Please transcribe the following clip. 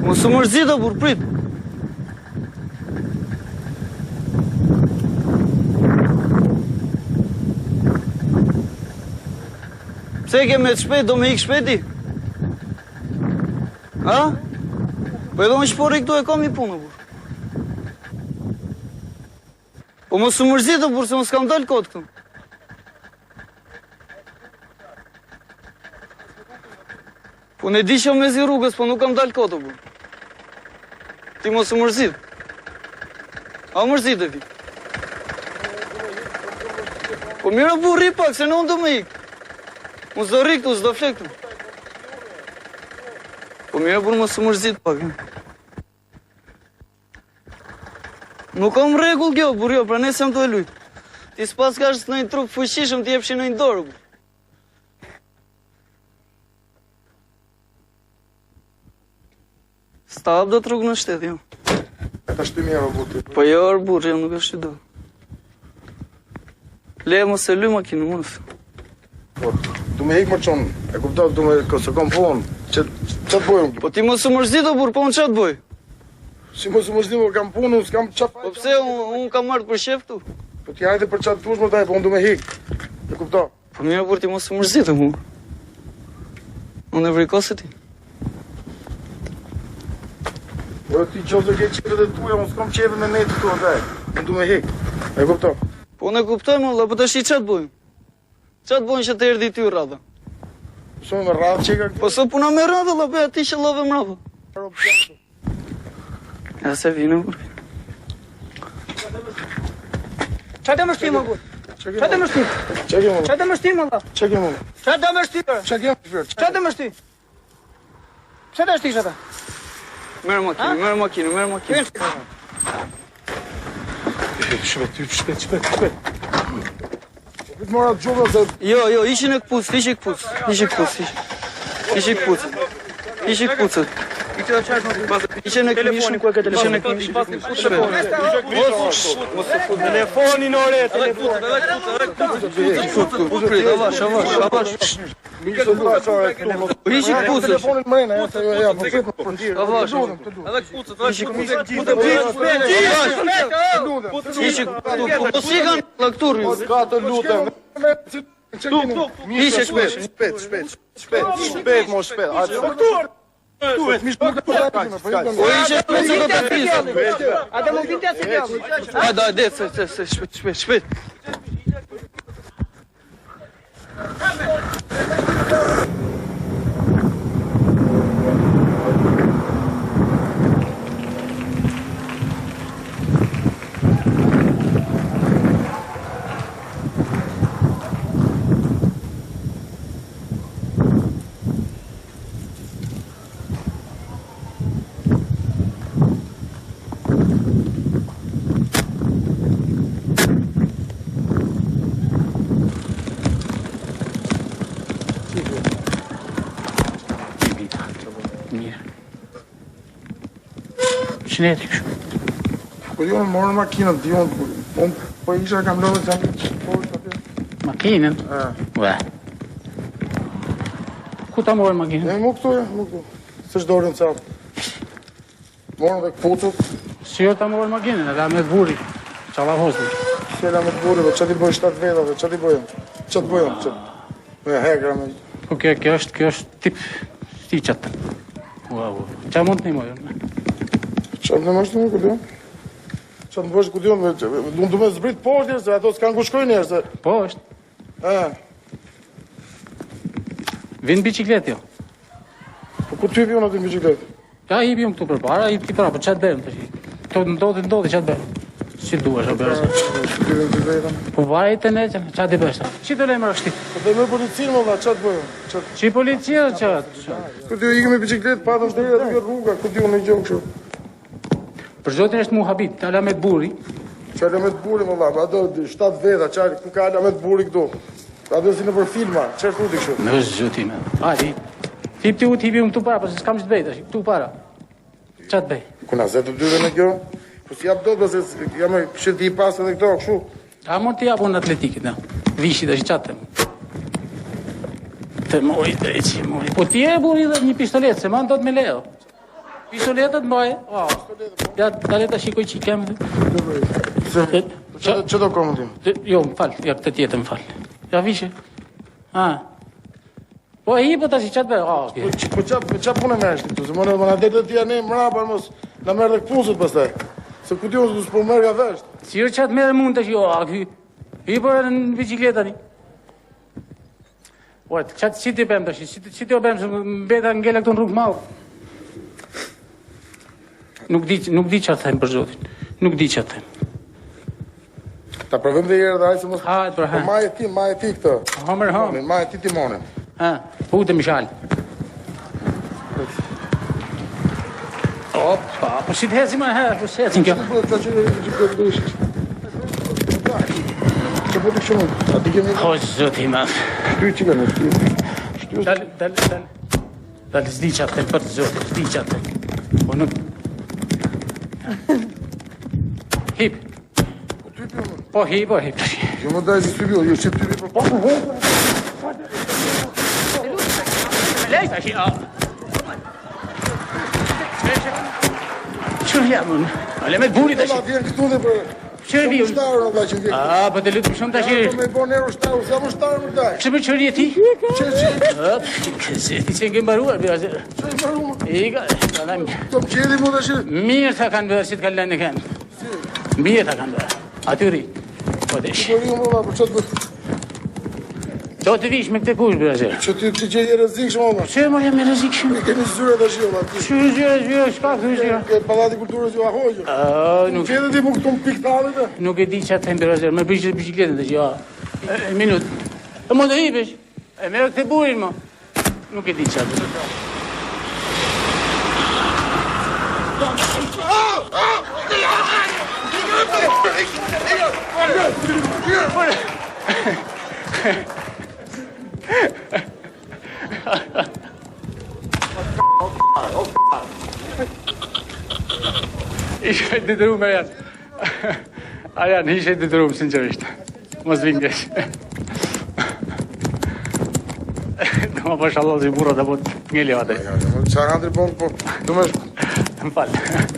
Mos u mërzit o burr, prit. Pse ke me të shpejt, do me ik shpejti? Ha? Po edhe unë shpori këtu e kam një punë, burr. Po mos u mërzit o burr, se unë s'kam dalë kot këtu. Po ne di që me zi rrugës, po nuk kam dalë kot o burr. Ti mos u mërzit. A u mërzit e ti? Po mira burr, ri pak, se në unë do me ik. Unë s'do ri këtu, s'do flek këtu. Po mira burr, mos u mërzit pak. Nuk kam rregull kjo, burr, jo, pra ne se më të e lujt. Ti s'pas ka është nëjnë trup fuqishëm, ti jepshin nëjnë dorë, burr. Stap do të rrugë në shtetë, jo. E ta shty mirë, burr. Po jo, burr, jo, nuk e shty do. Le mos e luj makinë, mos. Po, du me ik më qonë, e kuptat, du me kësë kom punë, që të bojmë? Po ti mos u mërzit o burr, po unë që të boj? Si mos u mërzit, po kam punë, unë s'kam qatë. Po pse, unë kam marrë për shef tu? Po ti hajde për qatë tush më taj, po unë du me hik, e kuptat. Po mira burr, ti mos u mërzit o mu. Unë e vrikosit ti. Po ti qoftë ke qefet e tuja, unë s'kam qefet me netë tu, ndaj, unë du me hik, e kuptat. Po unë e kuptoj, më, po të shi që të bojmë? Që të bojnë që të erdi ty radha? So me radhë që ka Po so puna me radha, la bëja ti që love më radha. Ja se vino, burr. Qa të më shti, më burr? Qa të më shti? Që ke më? Qa të më shti, më la? Që ke më? Qa të më shti? Që ke më? Qa të më shti? Qa të shti shata? Merë makinë, merë makinë, merë makinë. Shpet. Këtë mora të gjubë dhe... Jo, ishin e këpucët, ishin këpucët. Ishin e Telefonin ku e ke telefonin? Telefonin ore, telefonin. Avash. Ishin këpucët. Telefonin mrejna, ja, po fit më përgjirë. Avash. Ishin Po si kanë lakturë? Ka të lutem. Ishe shpet. Shpet, mo shpet. Tuhet, mish nuk Po ishe shpet se do të pisë. A të më vinte si djallë? Hajde, shpet. Shneti kështu. Po jo, më morën makinën, po isha kam lodhë të janë Makinën? Ue. Ku ta morën makinën? mu këtu. Se shdorën të sapë. Morën dhe këpucët. Si jo ta morën makinën, edhe me të buri. Qala hosdi. Shela me të burë, që ti bëjë 7 vedave, që ti bëjëm? Me hegra me... Po kjo është tip stiqat. Qa mund të një mojën? Që në mështë në këtë? Që në bësh këtë unë du me zbrit poshtë, se ato s'kanë ku shkojnë njerë, se... Poshtë. Vinë biciklet jo. Po ku ty pion atë në biciklet? Ja, i bjom këtu për para, i ti para, për qatë berëm të shi. Këto ndodhi qatë berëm. Si duesh o berës? Shkivin të vetëm. Po vara i të ne që qatë i bërës. Që të lejmë rështit? Po dhe me policinë më dha, qatë bëjmë? Që i policia qatë? Këtë ju ikë me biciklet, patëm shtëri atë kjo rruga, këtë ju në gjokë kështu. Për zotin është mu habit, të ala me të buri. Që ala me të buri më dha, ato 7 veta, që ku ka ala me të buri këtu. Ato si në për filma, që është tuti kështu? Në është zotime. Hajdi, hip ti u t'hipi këtu para, përse s'kam që të bejta, këtu para. Qa të bej? Kuna zetë të dyve në kjo? Po si jap do përse jam e këshirë t'i pasë edhe këto, kështu. A mund t'i japu në atletikit, në. Vishit është qatë. të mori drejtë, mori. Po ti e buri dhe një pistolet, se man do të me leo. Pistoletët mbaj. Ja, tale ta shikoj që i kemë. Që do komë tim? Jo, më falë, ja këtë tjetë më falë. Ja vishe. Po e hi, po ta si qatë bërë. Po qa punë me eshti këtu? Se më në detë të tja ne mëra, për mos në merë dhe këpunësët pastaj. Se ku ti unë s'po merë nga vesht. Si jo qatë merë mund të shi, hi për në bicikleta një. Ojtë, qatë si ti bëmë të shi, si ti o bëmë, se mbeta ngele këto në rrugë malë. Nuk di që atë thejmë për zotin. Nuk di që atë thejmë. Ta provim dhe jere dhe ajë se mos... Hajtë, për hajtë. Ma e ti këtë. Hamër. Ma e ti timonin. Putë më shalë. Opa, po si të hezi ma herë, po si hezi kjo. Që po të shumë, a ti kemi... O, zotin ma. Shty që kanë, shty. Dalë, zdi që atë për të zotin, zdi që atë. Po nuk... Hip. Po hip. Që më daj si ty bjo, jo që ty bjo, po më hëmë. Lejta që... Qërë jam unë? Ale me burit të shi. Vjen këtu dhe për... Qërë vi unë? Shtarë në dhe që vjen. Po të lutëm shumë të shi. Me bo nero shtarë, sa më shtarë më daj. Që më qërë je ti? Që? Këse ti që nge mbaruar, bërë. Që i marumë? Ika, Të më qedi mu dhe shi. mirë të kanë bërë, si të kanë lënë në kanë. Mirë të kanë bërë. Atyri. Po të shi. Që i më për që të bërë. Do të vish me këtë kush, bërë. Që ti që je rëzikshë më më. Që më jam e rëzikë shumë? I kemi zyre dhe shi, Zyre, shka këtë zyre? Ke palati kulturës ju ahojë. Nuk Qedi ti mu këtu më piktalit e. Nuk e di që atë thëmë bërë, me bërë bicikletën të që, minut. E më të hipesh, e merë këtë burin, mo. Nuk e di që atë. Ishe të dërumë, Arjan, ishe të dërumë, sinqerisht. Mos vingesh. Do më përsh Allah si burra të botë ngeli vate. Qarë andri bon, po, du me shku. Më falë.